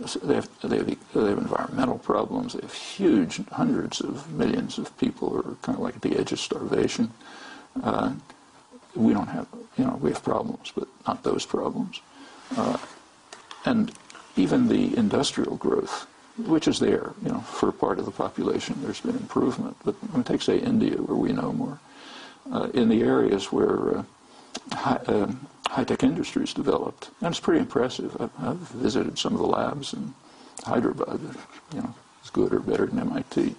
So they have environmental problems. They have huge, hundreds of millions of people who are kind of like at the edge of starvation. We don't have, we have problems, but not those problems. And even the industrial growth, which is there, for a part of the population, there's been improvement. But take, say, India, where we know more. In the areas where high-tech industries developed, and it's pretty impressive. I've visited some of the labs in Hyderabad. It's good or better than MIT.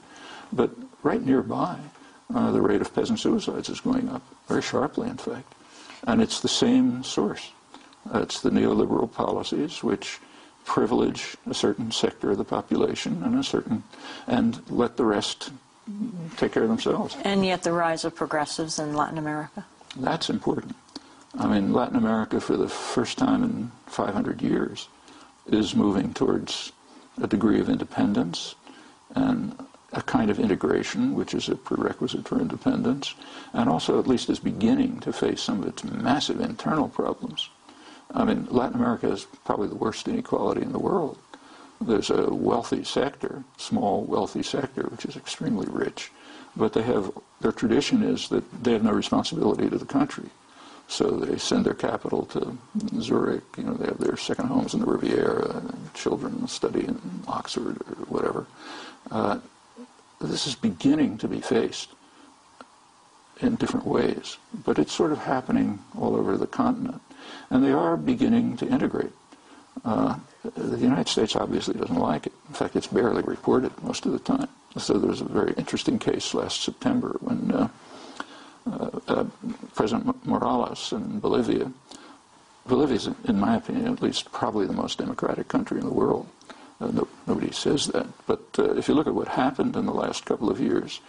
But right nearby, the rate of peasant suicides is going up, very sharply, in fact. And it's the same source. It's the neoliberal policies which privilege a certain sector of the population and let the rest take care of themselves. And yet the rise of progressives in Latin America? That's important. I mean, Latin America, for the first time in 500 years, is moving towards a degree of independence and a kind of integration, which is a prerequisite for independence, and also at least is beginning to face some of its massive internal problems. I mean, Latin America has probably the worst inequality in the world. There's a wealthy sector, small wealthy sector, which is extremely rich, but their tradition is that they have no responsibility to the country. So they send their capital to Zurich, they have their second homes in the Riviera, children study in Oxford or whatever. This is beginning to be faced in different ways, but it's sort of happening all over the continent. And they are beginning to integrate. The United States obviously doesn't like it. In fact, it's barely reported most of the time. So there was a very interesting case last September when President Morales in Bolivia is, in my opinion at least, probably the most democratic country in the world. Nobody says that. But if you look at what happened in the last couple of years,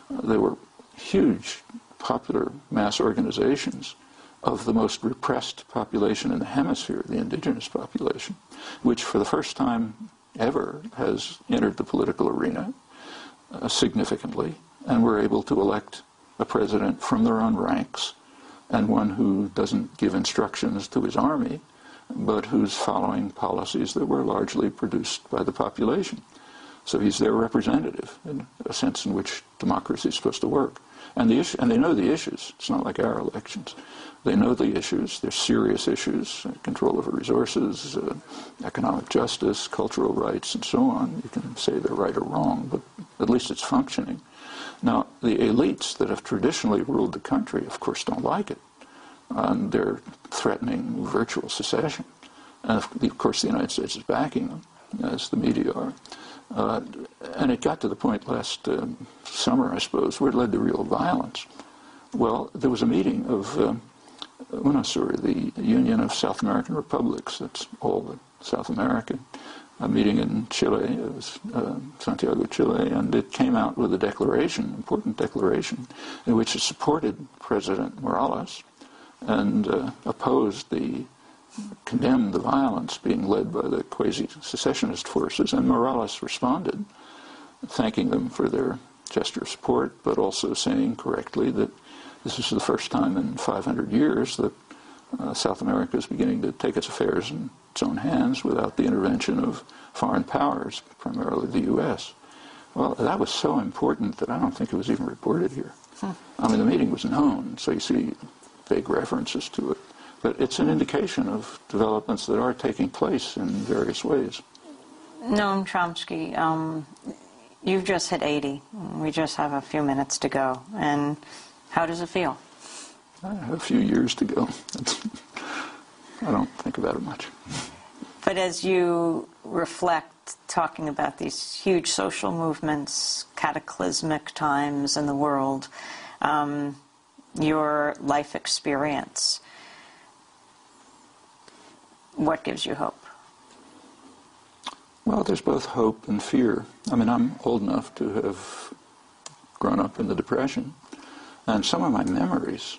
there were huge popular mass organizations of the most repressed population in the hemisphere, the indigenous population, which for the first time ever has entered the political arena significantly, and were able to elect a president from their own ranks, and one who doesn't give instructions to his army, but who's following policies that were largely produced by the population. So he's their representative, in a sense in which democracy is supposed to work. And they know the issues. It's not like our elections. They know the issues. They're serious issues: control over resources, economic justice, cultural rights, and so on. You can say they're right or wrong, but at least it's functioning. Now, the elites that have traditionally ruled the country, of course, don't like it. They're threatening virtual secession. And of course, the United States is backing them, as the media are. And it got to the point last summer, I suppose, where it led to real violence. Well, there was a meeting of UNASUR, the Union of South American Republics, that's all of South America, a meeting in Chile, it was Santiago, Chile, and it came out with a declaration, important declaration, in which it supported President Morales and condemned the violence being led by the quasi-secessionist forces, and Morales responded, thanking them for their gesture of support, but also saying correctly that this is the first time in 500 years that South America is beginning to take its affairs in its own hands without the intervention of foreign powers, primarily the U.S. Well, that was so important that I don't think it was even reported here. I mean, the meeting was known, so you see vague references to it. But it's an indication of developments that are taking place in various ways. Noam Chomsky, you've just hit 80. We just have a few minutes to go. And how does it feel? I have a few years to go. I don't think about it much. But as you reflect, talking about these huge social movements, cataclysmic times in the world, your life experience, what gives you hope? Well, there's both hope and fear. I mean, I'm old enough to have grown up in the Depression, and some of my memories,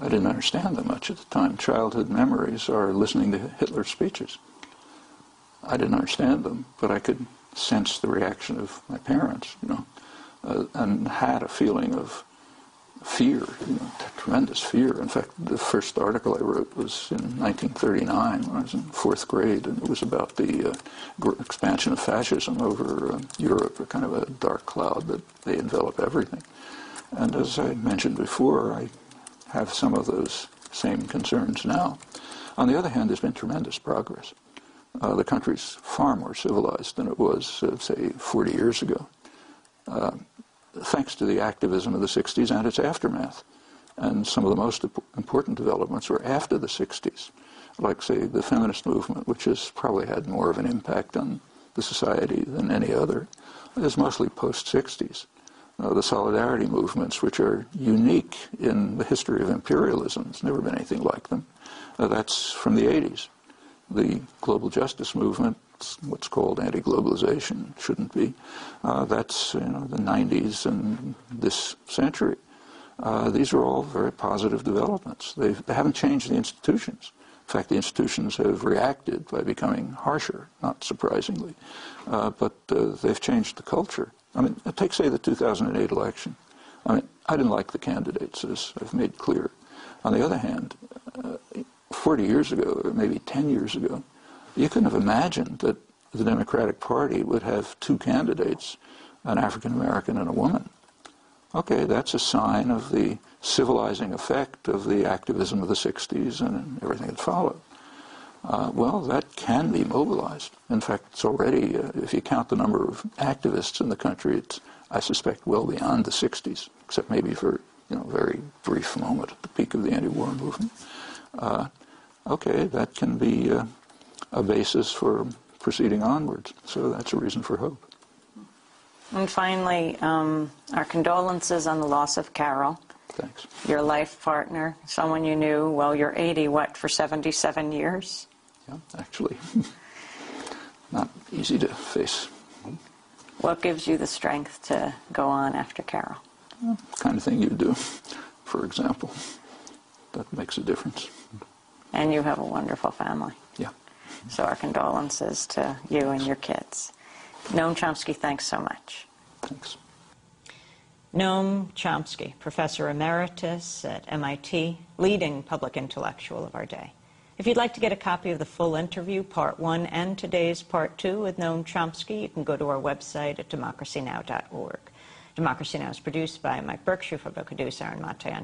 I didn't understand them much at the time. Childhood memories are listening to Hitler's speeches. I didn't understand them, but I could sense the reaction of my parents, and had a feeling of fear, tremendous fear. In fact, the first article I wrote was in 1939 when I was in fourth grade, and it was about the expansion of fascism over Europe, a kind of a dark cloud that may envelop everything. And as I mentioned before, I have some of those same concerns now. On the other hand, there's been tremendous progress. The country's far more civilized than it was, say, 40 years ago, thanks to the activism of the 60s and its aftermath. And some of the most important developments were after the 60s, like, say, the feminist movement, which has probably had more of an impact on the society than any other, is mostly post-60s. The solidarity movements, which are unique in the history of imperialism, there's never been anything like them, that's from the 80s. The global justice movement, what's called anti-globalization, shouldn't be, that's the 90s and this century. These are all very positive developments. They haven't changed the institutions. In fact, the institutions have reacted by becoming harsher, not surprisingly. But they've changed the culture. I mean, take, say, the 2008 election. I mean, I didn't like the candidates, as I've made clear. On the other hand, 40 years ago, or maybe 10 years ago, you couldn't have imagined that the Democratic Party would have two candidates, an African-American and a woman. Okay, that's a sign of the civilizing effect of the activism of the 60s and everything that followed. Well, that can be mobilized. In fact, it's already, if you count the number of activists in the country, it's, I suspect, well beyond the 60s, except maybe for a very brief moment at the peak of the anti-war movement. Okay, that can be a basis for proceeding onwards. So that's a reason for hope. And finally, our condolences on the loss of Carol. Thanks. Your life partner, someone you knew, well, you're 80, for 77 years? Yeah, actually. Not easy to face. What gives you the strength to go on after Carol? Well, the kind of thing you do, for example. That makes a difference. And you have a wonderful family. Yeah. So our condolences to you and your kids. Noam Chomsky, thanks so much. Thanks. Noam Chomsky, Professor Emeritus at MIT, leading public intellectual of our day. If you'd like to get a copy of the full interview, Part 1 and today's Part 2 with Noam Chomsky, you can go to our website at democracynow.org. Democracy Now! Is produced by Mike Berkshire, for producer Aaron Matayan.